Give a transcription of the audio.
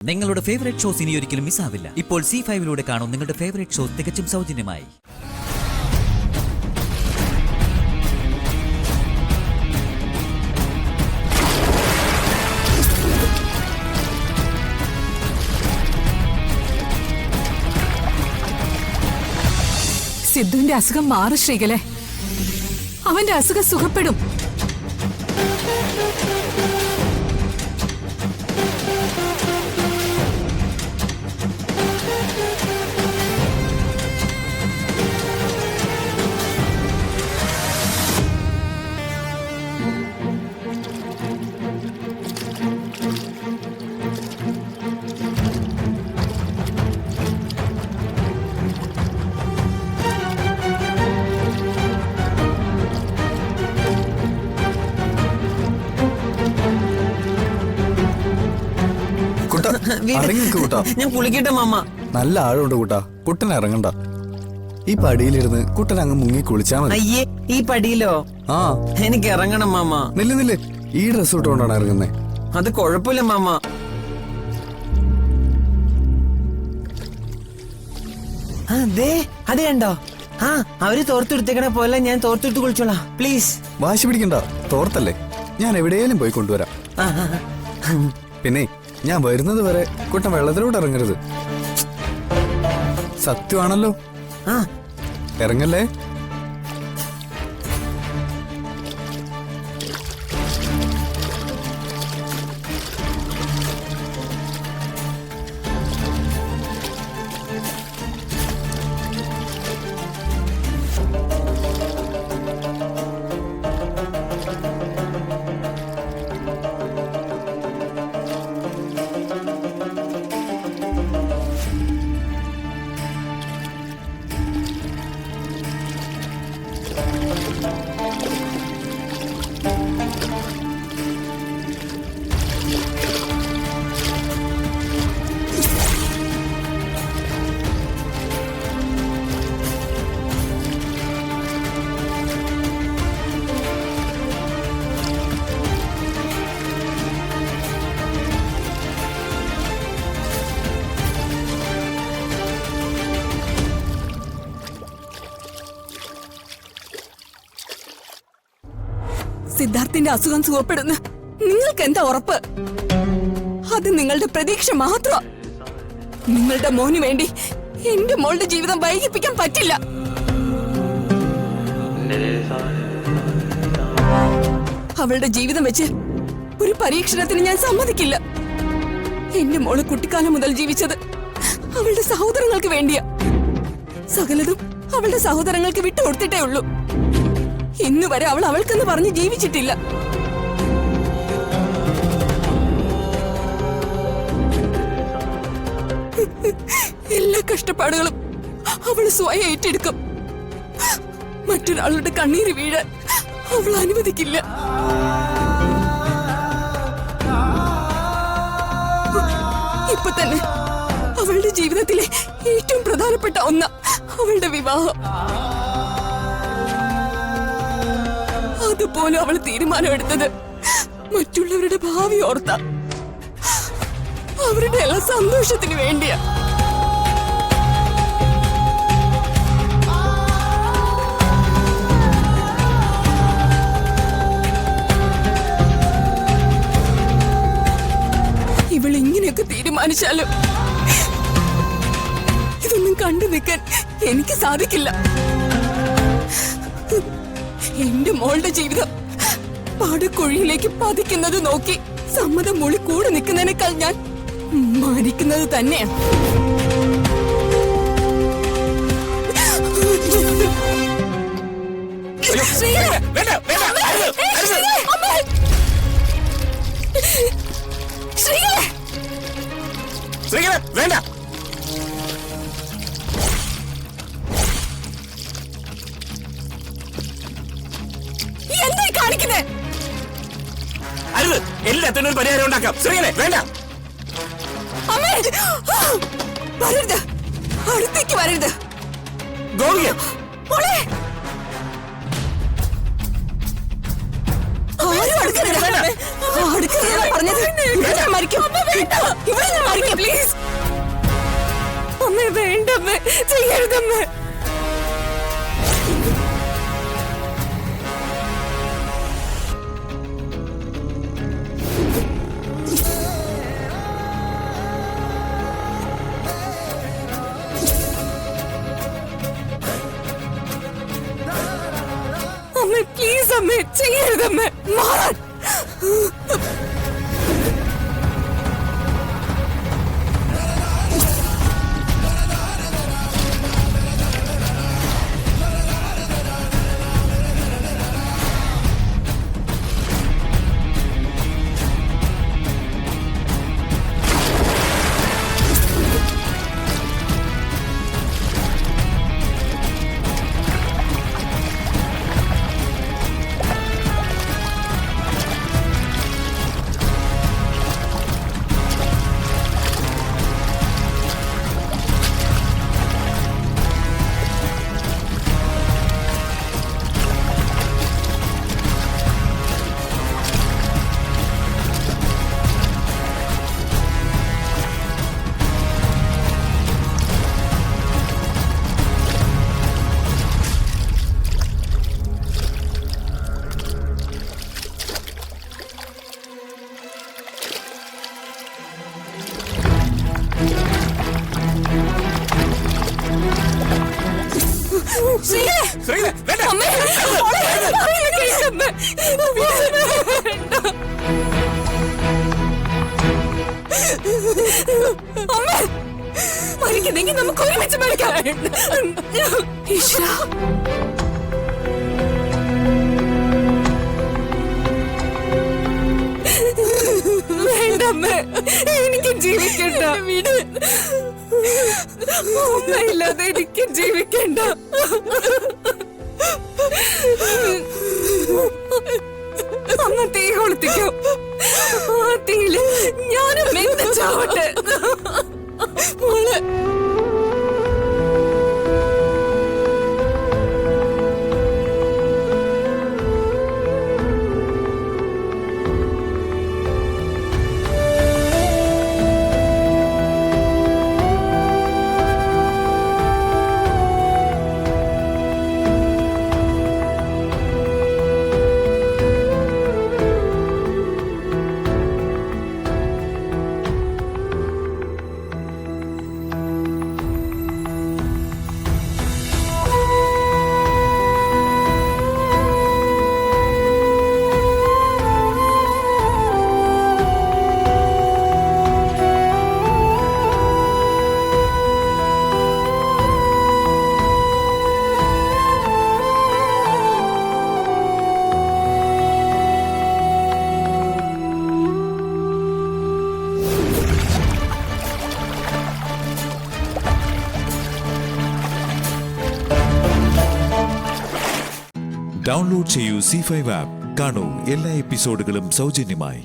നിങ്ങളുടെ favourite shows ഇനി ഒരിക്കലും മിസ്സാവില്ല. ഇപ്പോൾ C5 കാണും നിങ്ങളുടെ ഫേവറേറ്റ് ഷോസ് തികച്ചും സൗജന്യമായി. സിദ്ധുവിന്റെ അസുഖം മാറും ശ്രീകലെ. അവന്റെ അസുഖം സുഖപ്പെടും. ഞാൻ കുളിക്കട്ടെ മാമ. നല്ല ആഴമുണ്ട് കൂട്ടാ, കുട്ടൻ ഇറങ്ങണ്ട. ഈ പടിയിലിരുന്ന് കുട്ടൻ അങ്ങ് മുങ്ങി കുളിച്ചാ മതി. അയ്യേ, ഈ പടിയിലോ? ആ, എനിക്ക് ഇറങ്ങണം മാമ. നില്ല്, ഈ ഡ്രസ് ഇട്ടുകൊണ്ടാണ് ഇറങ്ങുന്നേ. അത് കൊഴപ്പില്ല മാമ. അത് കണ്ടോ? അവര് തോർത്തെടുത്തേക്കണ പോലെ ഞാൻ തോർത്തെടുത്ത് കുളിച്ചോളാം. പ്ലീസ് വാശി പിടിക്കണ്ട, തോർത്തല്ലേ, ഞാൻ എവിടെയെങ്കിലും പോയി കൊണ്ടുവരാം. പിന്നെ ഞാൻ വരുന്നത് വരെ കുട്ടൻ വെള്ളത്തിലോട്ട് ഇറങ്ങരുത്. സത്യമാണല്ലോ. ഇറങ്ങല്ലേ. സിദ്ധാർത്ഥിന്റെ അസുഖം സുഖപ്പെടുന്ന നിങ്ങൾക്ക് എന്താ ഉറപ്പ്? അത് നിങ്ങളുടെ പ്രതീക്ഷ മാത്രം. നിങ്ങളുടെ മോന് വേണ്ടി എന്റെ മോളുടെ ജീവിതം വൈകിപ്പിക്കാൻ പറ്റില്ല. അവളുടെ ജീവിതം വെച്ച് ഒരു പരീക്ഷണത്തിന് ഞാൻ സമ്മതിക്കില്ല. എന്റെ മോള് കുട്ടിക്കാലം മുതൽ ജീവിച്ചത് അവളുടെ സഹോദരങ്ങൾക്ക് വേണ്ടിയാ. സകലതും അവളുടെ സഹോദരങ്ങൾക്ക് വിട്ടുകൊടുത്തിട്ടേ ഉള്ളൂ. ഇന്നു വരെ അവൾ അവൾക്കെന്ന് പറഞ്ഞ് ജീവിച്ചിട്ടില്ല. എല്ലാ കഷ്ടപ്പാടുകളും അവൾ സ്വയം ഏറ്റെടുക്കും. മറ്റൊരാളുടെ കണ്ണീര് വീഴാൻ അവൾ അനുവദിക്കില്ല. ഇപ്പൊ തന്നെ അവളുടെ ജീവിതത്തിലെ ഏറ്റവും പ്രധാനപ്പെട്ട ഒന്ന അവളുടെ വിവാഹം. അതുപോലും അവൾ തീരുമാനമെടുത്തത് മറ്റുള്ളവരുടെ ഭാവി ഓർത്ത, അവരുടെ എല്ലാ സന്തോഷത്തിന് വേണ്ടിയാ. ഇവൾ ഇങ്ങനെയൊക്കെ തീരുമാനിച്ചാലും ഇതൊന്നും കണ്ടു നിൽക്കാൻ എനിക്ക് സാധിക്കില്ല. എന്റെ മോളുടെ ജീവിതം പാടക്കുഴിയിലേക്ക് പതിക്കുന്നത് നോക്കി സമ്മതം മൂളി കൂടെ നിൽക്കുന്നതിനേക്കാൾ ഞാൻ മരിക്കുന്നത് തന്നെയാ. വേണ്ട, എന്തായി കാണിക്കുന്നേ? അരുത്, എല്ലാത്തിനും ഒരു പരിഹാരം ഉണ്ടാക്കാം. ശ്രീകലെ വേണ്ട. വരരുത്, അടുത്തേക്ക് വരരുത്. ഗോപിക മോളെ, ആരും അടുക്കരുത്. അടുക്കരുതെന്നാ പറഞ്ഞത്. ഇവിടെ ഞാൻ മരിക്കും. ഇവിടെ ഞാൻ മരിക്കും. പ്ലീസ് അമ്മേ, വേണ്ടമ്മേ, ചെയ്യരുതമ്മേ. അമ്മേ, പ്ലീസ് അമ്മേ, ചെയ്യരുതമ്മേ. മാറാൻ. മരിക്കുന്നെങ്കിൽ നമുക്ക് ഒരുമിച്ച് മരിക്കാം. വേണ്ടമ്മേ, എനിക്ക് ജീവിക്കണ്ട. വീട് അമ്മയില്ലാതെ എനിക്ക് ജീവിക്കണ്ട. അമ്മ തീ കൊളുത്തിക്കോ. ആ തീയില് ഞാനും വെന്ത് ചാവട്ടെ. മോളെ, ഡൗൺലോഡ് ചെയ്യൂ C5 ആപ്പ്. കാണൂ എല്ലാ എപ്പിസോഡുകളും സൗജന്യമായി.